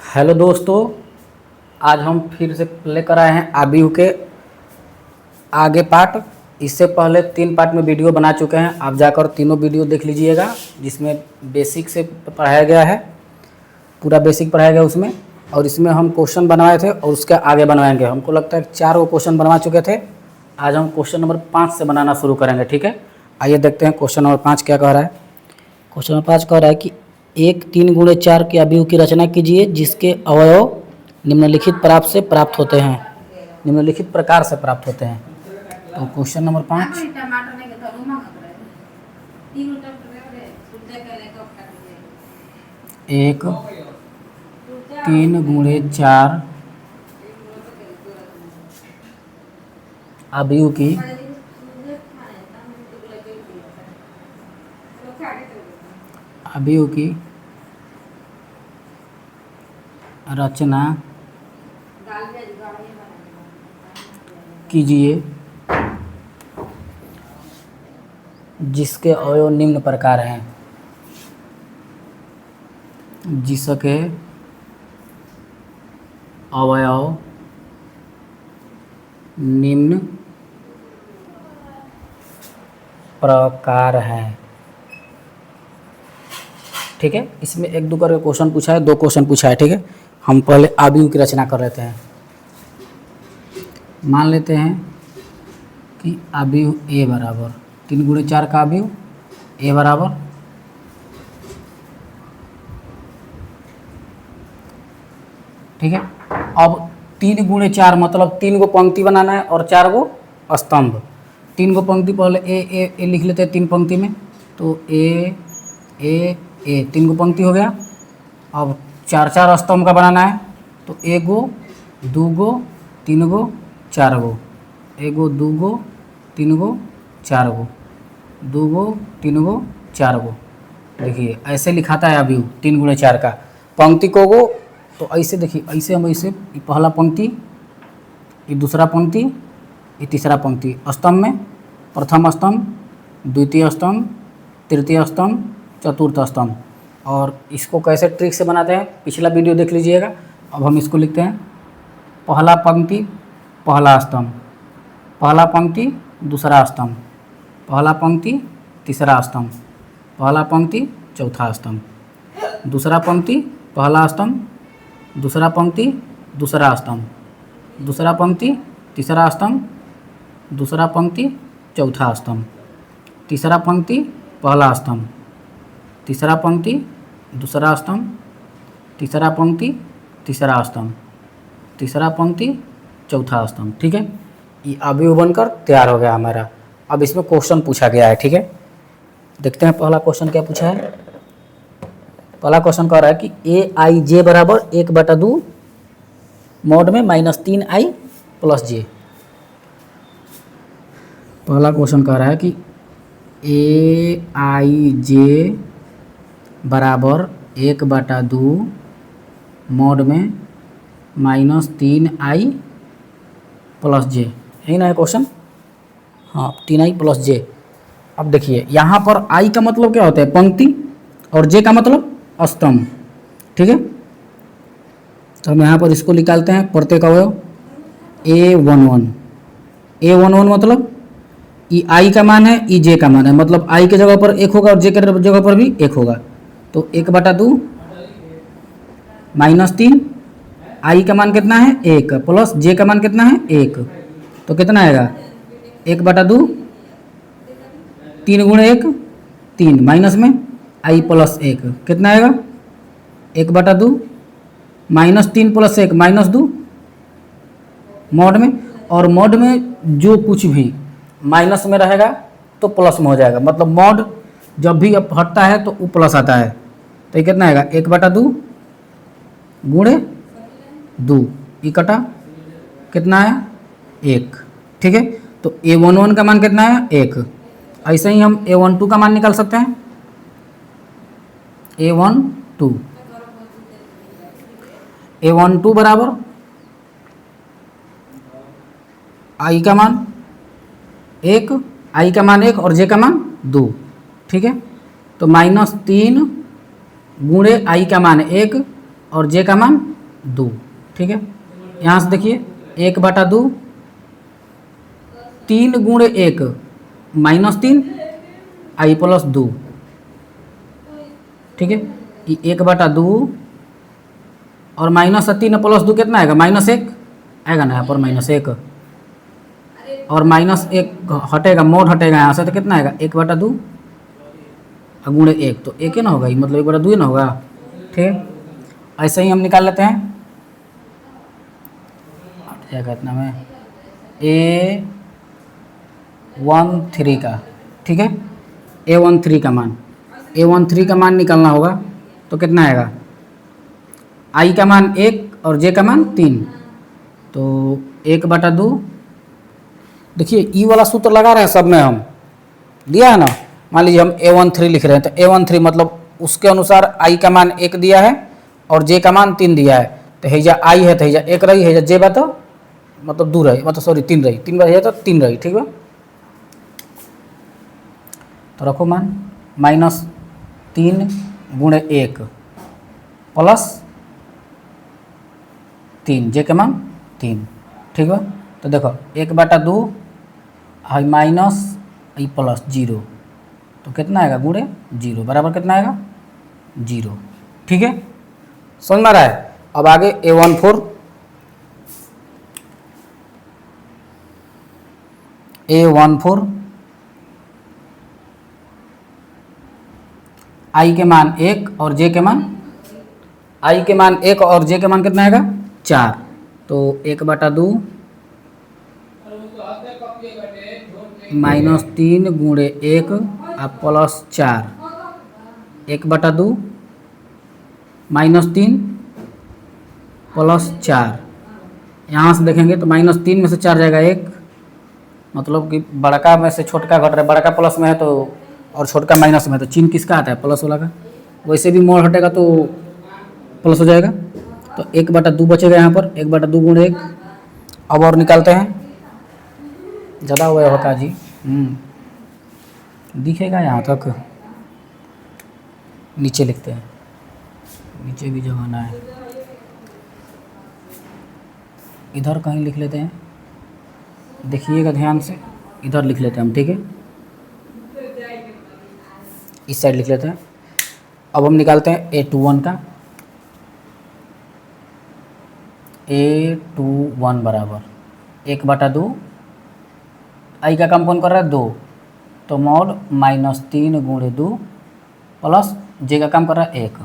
Hello दोस्तों, आज हम फिर से लेकर आए हैं आबीहू के आगे पार्ट। इससे पहले 3 पार्ट में वीडियो बना चुके हैं, आप जाकर तीनों वीडियो देख लीजिएगा, जिसमें बेसिक से पढ़ाया गया है, पूरा बेसिक पढ़ाया गया उसमें। और इसमें हम क्वेश्चन बनवाए थे और उसके आगे बनवाएंगे। हमको लगता है 4 वो क्वेश्चन बनवा चुके थे। आज हम क्वेश्चन नंबर 5 से बनाना शुरू करेंगे, ठीक है। आइए देखते हैं क्वेश्चन नंबर 5 क्या कह रहा है। क्वेश्चन नंबर 5 कह रहा है कि एक 3 गुणे 4 के आबीहू की रचना कीजिए जिसके अवयव निम्नलिखित प्राप्त से प्राप्त होते हैं, निम्नलिखित प्रकार से प्राप्त होते हैं। तो क्वेश्चन नंबर 5, एक 3 गुणे 4 आबीहू की रचना कीजिए जिसके अवयव निम्न प्रकार हैं, जिसके अवयव निम्न प्रकार हैं, ठीक है। इसमें 1-2 करके क्वेश्चन पूछा है, 2 क्वेश्चन पूछा है, ठीक है। हम पहले आबीहू की रचना कर लेते हैं। मान लेते हैं कि आबीहू ए बराबर 3 गुणे 4 का आबीहू ए बराबर, ठीक है। अब 3 गुणे 4 मतलब 3 गो पंक्ति बनाना है और 4 गो स्तंभ। 3 गो पंक्ति पहले ए लिख लेते हैं 3 पंक्ति में, तो ए 3 गो पंक्ति हो गया। अब 4 स्तंभ का बनाना है, तो 1 गो 2 गो 3 गो 4 गो, 1 गो 2 गो 3 गो 4 गो, 2 गो 3 गो 4 गो। देखिए ऐसे लिखाता है आबीहू 3 गुणे 4 का। पंक्ति को गो तो ऐसे देखिए, ऐसे हम ऐसे पहला पंक्ति, ये दूसरा पंक्ति, ये तीसरा पंक्ति। स्तंभ में प्रथम स्तंभ, द्वितीय स्तंभ, तृतीय स्तंभ, चतुर्थ स्तंभ। और इसको कैसे ट्रिक से बनाते हैं पिछला वीडियो देख लीजिएगा। अब हम इसको लिखते हैं पहला पंक्ति पहला स्तंभ, पहला पंक्ति दूसरा स्तंभ, पहला पंक्ति तीसरा स्तंभ, पहला पंक्ति चौथा स्तंभ, दूसरा पंक्ति पहला स्तंभ, दूसरा पंक्ति दूसरा स्तंभ, दूसरा पंक्ति तीसरा स्तंभ, दूसरा पंक्ति चौथा स्तंभ, तीसरा पंक्ति पहला स्तंभ, तीसरा पंक्ति दूसरा स्तंभ, तीसरा पंक्ति तीसरा स्तंभ, तीसरा पंक्ति चौथा स्तंभ, ठीक है। ये आबीहू बनकर तैयार हो गया हमारा। अब इसमें क्वेश्चन पूछा गया है, ठीक है। देखते हैं पहला क्वेश्चन क्या पूछा है। पहला क्वेश्चन कह रहा है कि ए आई जे बराबर 1/2 मॉड में -3i + j। पहला क्वेश्चन कह रहा है कि ए आई जे बराबर 1/2 मॉड में -3i + j, यही ना है क्वेश्चन। हाँ, 3i + j। अब देखिए यहाँ पर i का मतलब क्या होता है, पंक्ति, और j का मतलब स्तंभ, ठीक है। तो हम यहाँ पर इसको निकालते हैं प्रत्येक अवयव। a11 मतलब ई i का मान है, ई j का मान है, मतलब i के जगह पर 1 होगा और j के जगह पर भी 1 होगा। तो 1/2 -3, i का मान कितना है 1 प्लस j का मान कितना है 1, तो कितना आएगा 1/2, 3 गुणे 1 3, माइनस में i + 1 कितना आएगा 1/2 -3 + 1 -2 मॉड में। और मॉड में जो कुछ भी माइनस में रहेगा तो प्लस में हो जाएगा, मतलब मॉड जब भी अब हटता है तो वो प्लस आता है। तो ये कितना आएगा 1/2 गुणे 2, ये कटा कितना है 1, ठीक है। तो a11 का मान कितना है 1। ऐसे ही हम a12 का मान निकाल सकते हैं। a12 बराबर i का मान 1, i का मान 1 और j का मान 2, ठीक है। तो -3 गुणे i का मान 1 और j का मान 2, ठीक है। यहाँ से देखिए 1/2 3 गुणे 1 -3 आई प्लस 2, ठीक है। ये 1/2 और -3 प्लस 2 कितना आएगा? -1 आएगा ना यहाँ पर, -1 और -1 हटेगा, मोड हटेगा यहाँ से, तो कितना आएगा? 1/2 गुणे 1, तो 1 ही ना होगा, ये मतलब 1/2 ही ना होगा, ठीक है। ऐसे ही हम निकाल लेते हैं, क्या कहते हैं A13 का, ठीक है। A13 का मान, A13 का मान निकालना होगा, तो कितना आएगा? I का मान 1 और J का मान 3, तो 1/2, देखिए ई वाला सूत्र लगा रहे हैं सब में, हम दिया है ना। मान लीजिए हम A13 लिख रहे हैं, तो A13 मतलब उसके अनुसार I का मान 1 दिया है और J का मान 3 दिया है, तो हैजा I है तो हैजा 1 रही, हैजा J बात मतलब 2 रही, मतलब सॉरी 3 रही, 3 बार है तो 3 रही, ठीक है। तो रखो मान -3 गुणे 1 प्लस 3, J के मान 3, ठीक है। तो देखो 1/2 है माइनस आई प्लस 0, तो कितना आएगा? गुणे 0 बराबर कितना आएगा? 0, ठीक है। समझ में आ रहा है? अब आगे A14 I के मान 1 और J के मान, I के मान 1 और J के मान कितना आएगा? 4, तो 1/2 -3 गुणे 1 और प्लस 4, 1/2 -3 प्लस 4, यहाँ से देखेंगे तो -3 में से 4 जाएगा 1, मतलब कि बड़का में से छोटका घट रहा है, बड़का प्लस में है तो और छोटका माइनस में है, तो चिन्ह किसका आता है? प्लस वाला का। वैसे भी मोड़ हटेगा तो प्लस हो जाएगा, तो 1/2 बचेगा यहाँ पर, 1/2 गुणे 1। अब और निकालते हैं, ज़्यादा हुआ है होता जी, दिखेगा यहाँ तक, नीचे लिखते हैं, नीचे भी जमाना है, इधर कहीं लिख लेते हैं, देखिएगा ध्यान से, इधर लिख लेते हैं हम, ठीक है। इस साइड लिख लेते हैं। अब हम निकालते हैं A21 का, A21 बराबर 1/2, I का काम कौन कर रहा है? 2, तो मोड -3 गुणे 2 प्लस J का काम कर रहा है 1,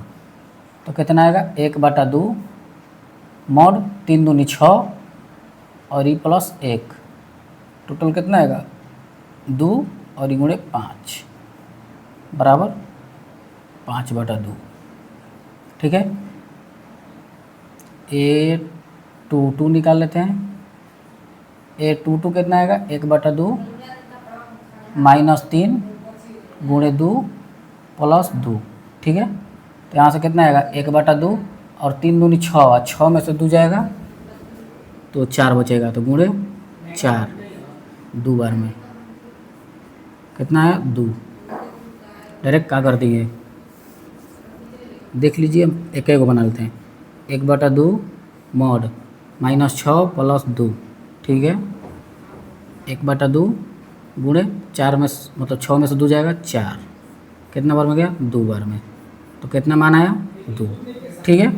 तो कितना आएगा? 1/2 मोड 3 दूनी 6 और ई प्लस 1, टोटल कितना आएगा? 2 और ई गुणे 5 बराबर 5/2, ठीक है। A22 निकाल लेते हैं। A22 कितना आएगा? 1/2 -3 गुणे 2 प्लस 2, ठीक है। तो यहाँ से कितना आएगा? 1/2 और 3 दूनी 6, और 6 में से 2 जाएगा तो 4 बचेगा, तो गुणे 4 2 बार में कितना है? 2, डायरेक्ट क्या कर दिए, देख लीजिए, हम एक एक बना लेते हैं। 1/2 मॉड -6 प्लस 2, ठीक है। 1/2 गुणे 4 में मतलब 6 में से 2 जाएगा 4, कितना बार में गया? 2 बार में, तो कितना मान आया? 2, ठीक है।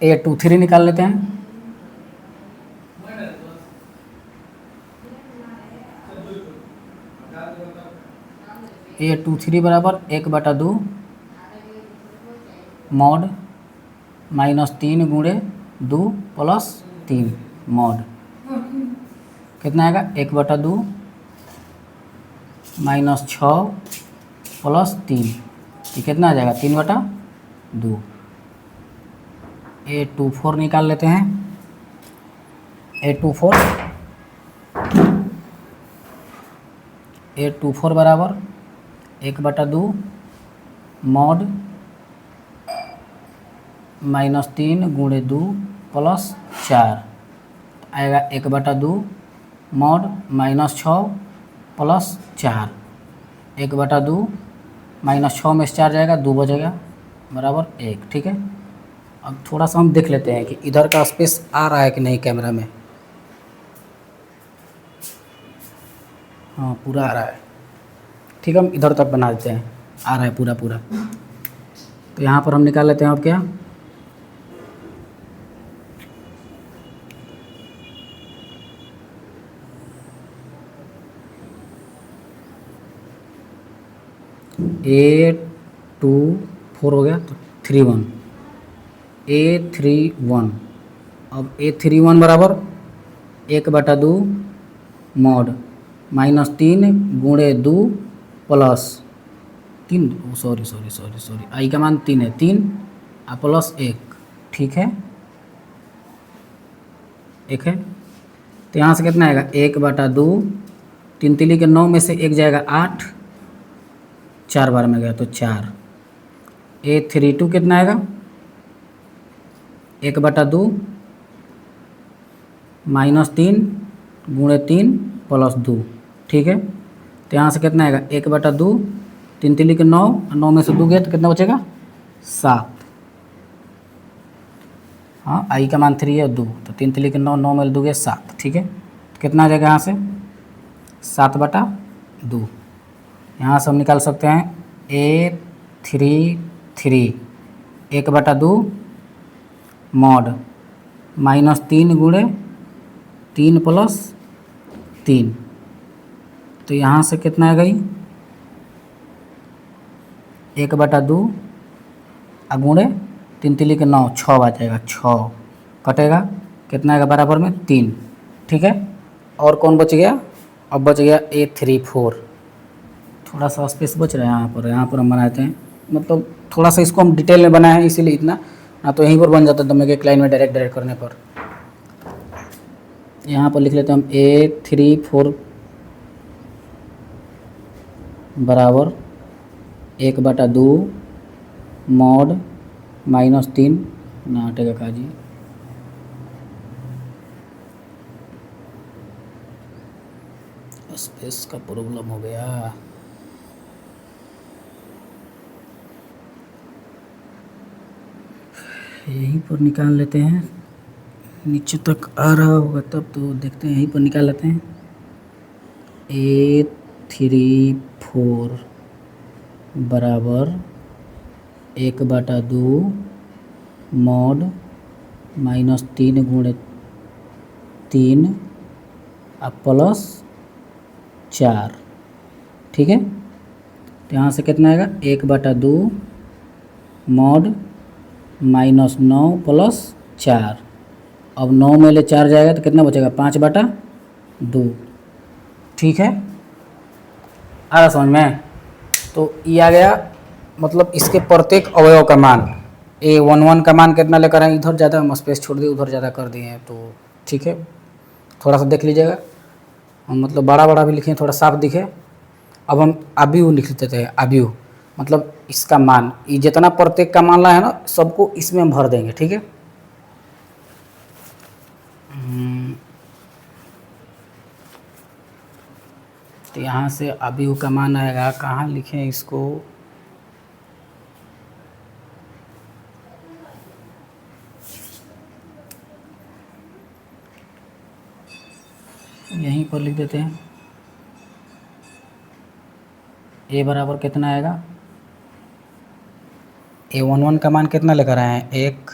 A23 निकाल लेते हैं। A23 बराबर 1/2 मॉड -3 गुणे 2 प्लस 3 मॉड, कितना आएगा? 1/2 -6 प्लस 3, ये कितना आ जाएगा? 3/2। A24 निकाल लेते हैं। A24 बराबर 1/2 मॉड -3 गुणे 2 प्लस 4 आएगा 1/2 मॉड -6 प्लस 4, 1/2 -6 में से 4 जाएगा 2 बचेगा बराबर 1, ठीक है। अब थोड़ा सा हम देख लेते हैं कि इधर का स्पेस आ रहा है कि नहीं कैमरा में। हाँ पूरा आ रहा है, ठीक है। हम इधर तक बना देते हैं, आ रहा है पूरा पूरा। तो यहाँ पर हम निकाल लेते हैं अब क्या, A24 हो गया, तो 31 A31। अब A31 बराबर 1/2 मॉड -3 गुणे 2 प्लस 3, सॉरी आई का मान 3 है, 3 प्लस 1, ठीक है, 1 है। तो यहाँ से कितना आएगा 1/2, 3 तिली के 9 में से 1 जाएगा 8, 4 बार में गया तो 4। A32 कितना आएगा 1/2 -3 गुणे 3 प्लस 2, ठीक है। तो यहाँ से कितना आएगा 1/2, 3 तिली के 9, 9 में से 2 गया तो कितना बचेगा 7। हाँ आई का मान 3 है 2, तो 3 तिली के 9, 9 में 2 गया 7, ठीक है। तो कितना आ जाएगा यहाँ से 7/2। यहाँ से हम निकाल सकते हैं A33 1/2 मॉड -3 गुणे 3 प्लस 3, तो यहाँ से कितना आ गई 1/2 गुणे 3 तिली के 9, 6 आ जाएगा, 6 कटेगा, कितना आएगा बराबर में 3, ठीक है। और कौन बच गया, अब बच गया A34। थोड़ा सा स्पेस बच रहा है यहाँ पर हम बनाते हैं, मतलब थोड़ा सा इसको हम डिटेल में बनाए हैं इसीलिए इतना, ना तो यहीं पर बन जाता तो मैं एक लाइन में डायरेक्ट करने पर। यहाँ पर लिख लेते हैं हम A34 बराबर 1/2 मॉड -3 ना हटेगा काजी, स्पेस का प्रॉब्लम हो गया। यहीं पर निकाल लेते हैं, नीचे तक आ रहा होगा तब तो देखते हैं, यहीं पर निकाल लेते हैं। A34 बराबर 1/2 मॉड -3 गुणे 3 प्लस 4, ठीक है। तो यहाँ से कितना आएगा 1/2 मॉड -9 प्लस 4, अब 9 में ले 4 जाएगा तो कितना बचेगा 5/2, ठीक है। आ रहा समझ में। तो ये आ गया, मतलब इसके प्रत्येक अवयव का मान। A11 का मान कितना लेकर आए, इधर ज़्यादा हम स्पेस छोड़ दिए, उधर ज़्यादा कर दिए हैं, तो ठीक है, थोड़ा सा देख लीजिएगा। हम मतलब बड़ा बड़ा भी लिखे, थोड़ा साफ दिखे। अब हम अबियू लिख लेते थे, अबियू मतलब इसका मान, ये जितना प्रत्येक का मान ला है ना सबको इसमें हम भर देंगे, ठीक है। तो यहाँ से अबियू का मान आएगा, कहाँ लिखें इसको, यहीं पर लिख देते हैं। ए बराबर कितना आएगा, A11 का मान कितना लेकर आए हैं 1,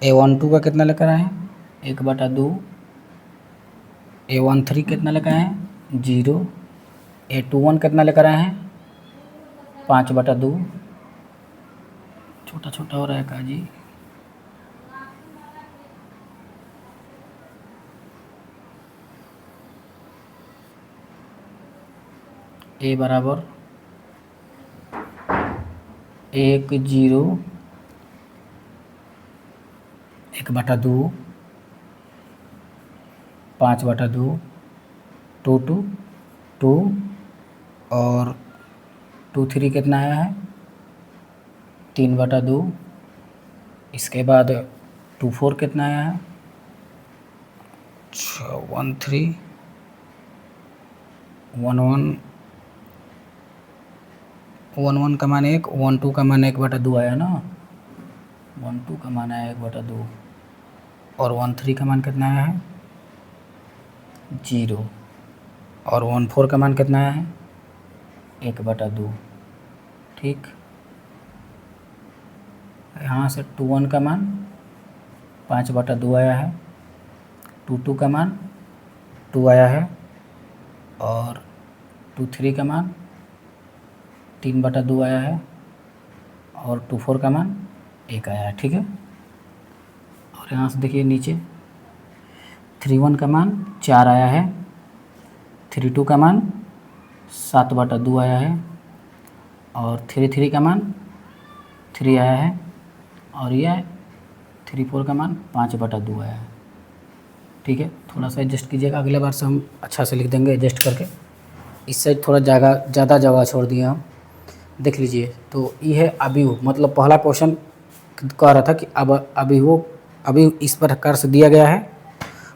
A12 का कितना लेकर आए हैं 1/2, A13 कितना लेकर आए हैं 0, A21 कितना लेकर आए हैं 5/2, छोटा छोटा हो रहा है काजी, A बराबर 1 0 1/2 5/2 2 2 2 और 2 3 कितना आया है 3/2, इसके बाद 2 4 कितना आया है 1 3 1 1 1 1 का मान 1, 1 2 का मान 1/2 आया ना, 1 2 का मान आया 1/2 और 1 3 का मान कितना आया है 0 और 1 4 का मान कितना आया है 1/2। ठीक, यहाँ से 2 1 का मान 5/2 आया है, 2 2 का मान 2 आया है और 2 3 का मान 3/2 आया है और 2 4 का मान 1 आया है। ठीक है, और यहाँ से देखिए नीचे 3 1 का मान 4 आया है, 3 2 का मान 7/2 आया है और 3 3 का मान 3 आया है और यह 3 4 का मान 5/2 आया है। ठीक है, थोड़ा सा एडजस्ट कीजिएगा, अगले बार से हम अच्छा से लिख देंगे एडजस्ट करके। इस साइड थोड़ा ज़्यादा जगह छोड़ दिए हम। देख लीजिए, तो ये है अभिव, मतलब पहला क्वेश्चन कह रहा था कि अब अभिव इस प्रकार से दिया गया है,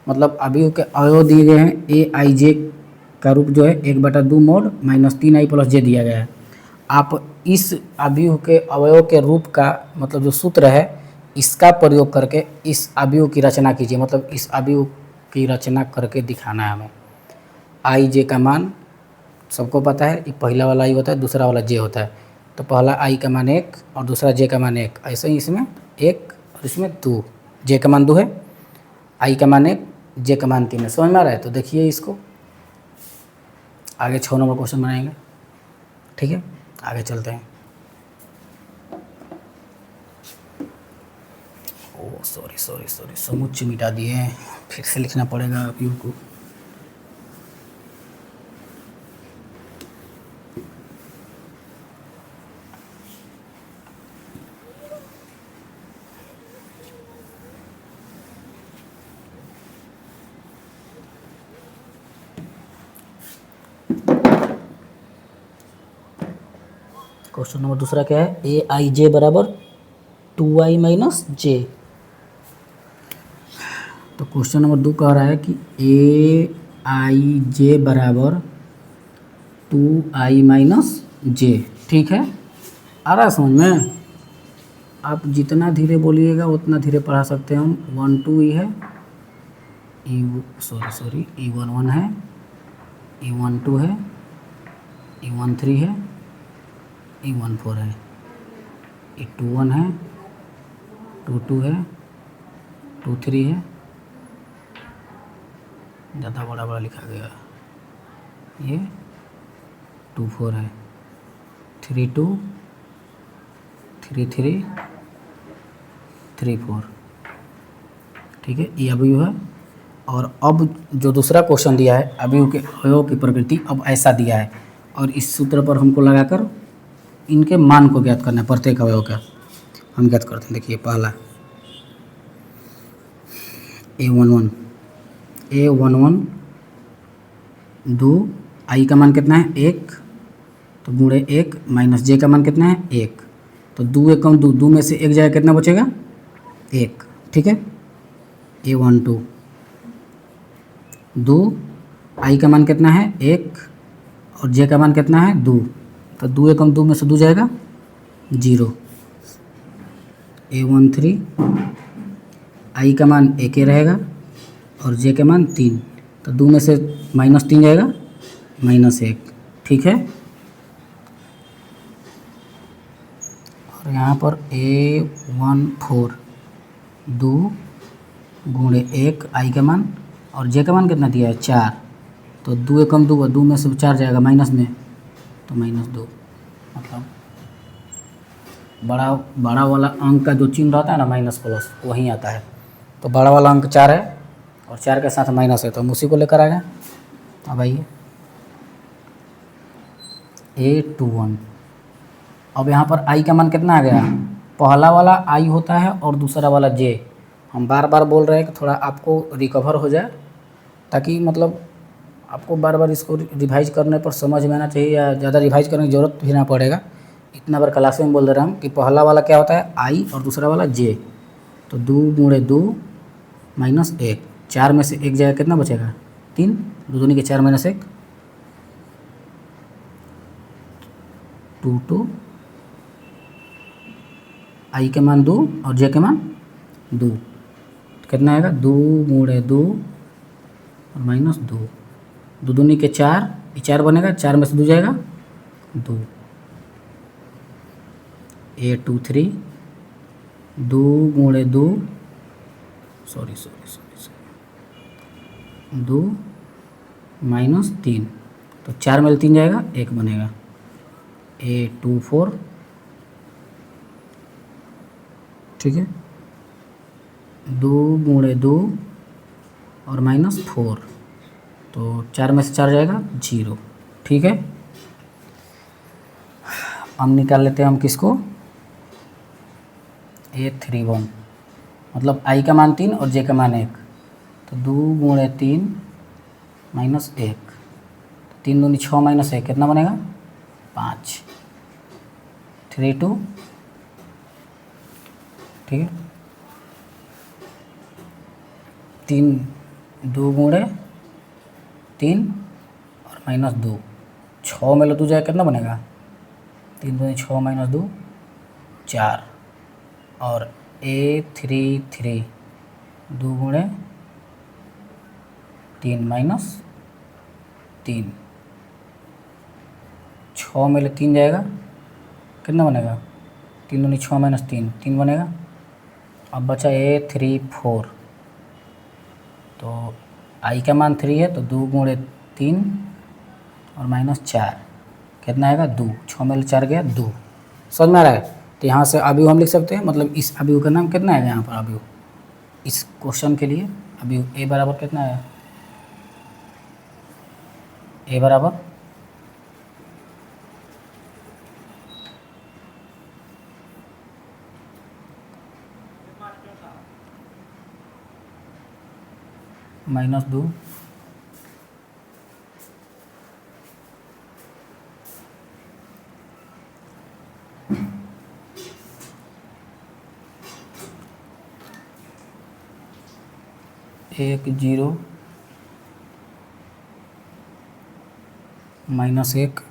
मतलब अभिव के अवयव दिए गए हैं ए आई जे का रूप जो है 1/2 मोड -3i + j दिया गया है। आप इस अभिव के अवयव के रूप का मतलब जो सूत्र है इसका प्रयोग करके इस अभिव की रचना कीजिए, मतलब इस अभिव की रचना करके दिखाना है हमें। आई जे का मान सबको पता है, एक पहला वाला आई होता है, दूसरा वाला जे होता है। तो पहला आई का मान 1 और दूसरा जे का मान 1, ऐसे ही इसमें 1 और इसमें 2, जे का मान 2 है, आई का मान 1, जे का मान 3 है। समझ में आ रहा है? तो देखिए इसको आगे 6 नंबर क्वेश्चन बनाएंगे। ठीक है, आगे चलते हैं। ओ सॉरी समुच्चय मिटा दिए हैं, फिर से लिखना पड़ेगा अभिव को। क्वेश्चन नंबर दूसरा क्या है, ए आई जे बराबर 2i - j। तो क्वेश्चन नंबर 2 कह रहा है कि ए आई जे बराबर 2i - j। ठीक है, आ रहा है समझ में? आप जितना धीरे बोलिएगा उतना धीरे पढ़ा सकते हैं हम। 1 2 ई है, ई 1 1 है, ई 1 2 है, ई 1 3 है, ई 1 4 है, ई 2 1 है, 2 2 है, 2 3 है, ज़्यादा बड़ा लिखा गया, ये 2 4 है, 3 2 3 3 3 4। ठीक है, ये अवयव है। और अब जो दूसरा क्वेश्चन दिया है अवयव के अवयव की प्रकृति अब ऐसा दिया है और इस सूत्र पर हमको लगाकर इनके मान को ज्ञात करना है, प्रत्येक अवयव का हम ज्ञात करते हैं। देखिए पहला A11 2 आई का मान कितना है 1, तो गुणे 1 माइनस जे का मान कितना है 1, तो 2 1 2, 2 में से 1 जाएगा, कितना बचेगा 1। ठीक है, A12 2 आई का मान कितना है 1 और जे का मान कितना है 2, तो 2 1 2 में से 2 जाएगा 0। A13 आई का मान 1 ही रहेगा और जे का मान 3, तो 2 में से -3 जाएगा -1। ठीक है, और यहाँ पर A14 2 गुणे 1 आई का मान और जे का मान कितना दिया है 4, तो 2 1 2, 2 में से 4 जाएगा माइनस में, तो -2। मतलब बड़ा वाला अंक का जो चिन्ह रहता है ना माइनस प्लस वहीं आता है। तो बड़ा वाला अंक 4 है और 4 के साथ माइनस है, तो हम उसी को लेकर आ गए। अब आइए A21, अब यहाँ पर आई का मान कितना आ गया, पहला वाला आई होता है और दूसरा वाला जे। हम बार बार बोल रहे हैं कि थोड़ा आपको रिकवर हो जाए, ताकि मतलब आपको बार बार इसको रिवाइज करने पर समझ में आना चाहिए, या ज़्यादा रिवाइज करने की ज़रूरत भी ना पड़ेगा। इतना बार क्लास में बोल दे रहे हम कि पहला वाला क्या होता है आई और दूसरा वाला जे, तो 2 गुणे 2 माइनस 1, 4 में से 1 जाएगा, कितना बचेगा 3, 2 दूनी के 4 - 1, 2 2 आई के मान 2 और जे के मान 2, कितना आएगा 2 गुणे 2 और माइनस 2, 2 दूनी के 4, ये 4 बनेगा, 4 में से 2 जाएगा 2, 8 2 3, 2 गुणे 2 सॉरी 2 माइनस 3, तो 4 में 3 जाएगा 1 बनेगा, 8 2 4, ठीक है, 2 गुणे 2 और माइनस 4, तो 4 में से 4 जाएगा 0, ठीक है। हम निकाल लेते हैं हम किसको, A31, मतलब आई का मान 3 और जे का मान 1, तो 2 गुणे 3 माइनस 1, 3 दूनी 6 माइनस 1 कितना बनेगा 5, 3 2, ठीक है, 3 2 गुणे 3 और माइनस 2, 6 में लो 2 जाए कितना बनेगा 3 दूनी 6 माइनस 2 4, और A33 2 गुणे 3 माइनस 3, 6 में ले 3 जाएगा कितना बनेगा 3 दूनी 6 माइनस 3 3 बनेगा। अब बचा A34, तो आई का मान 3 है, तो 2 गुणे 3 और माइनस 4 कितना आएगा 2, 6 में 4 गया 2, समझ में आ रहा है। तो यहाँ से अवयव हम लिख सकते हैं, मतलब इस अवयव का नाम कितना आएगा यहाँ पर अवयव, इस क्वेश्चन के लिए अवयव ए बराबर कितना है, ए बराबर -2 1 0 -1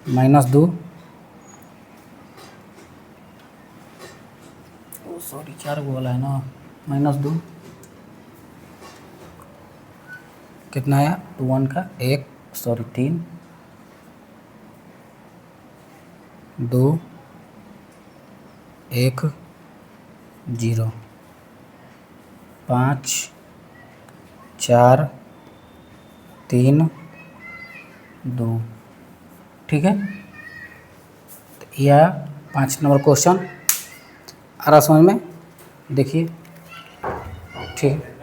-2, सॉरी 4 को वाला है ना, -2 कितना आया 2 1 का 1 सॉरी 3 2 1 0 5 4 3 2, ठीक है। तो यह 5 नंबर क्वेश्चन आ रहा समझ में, देखिए, ठीक है।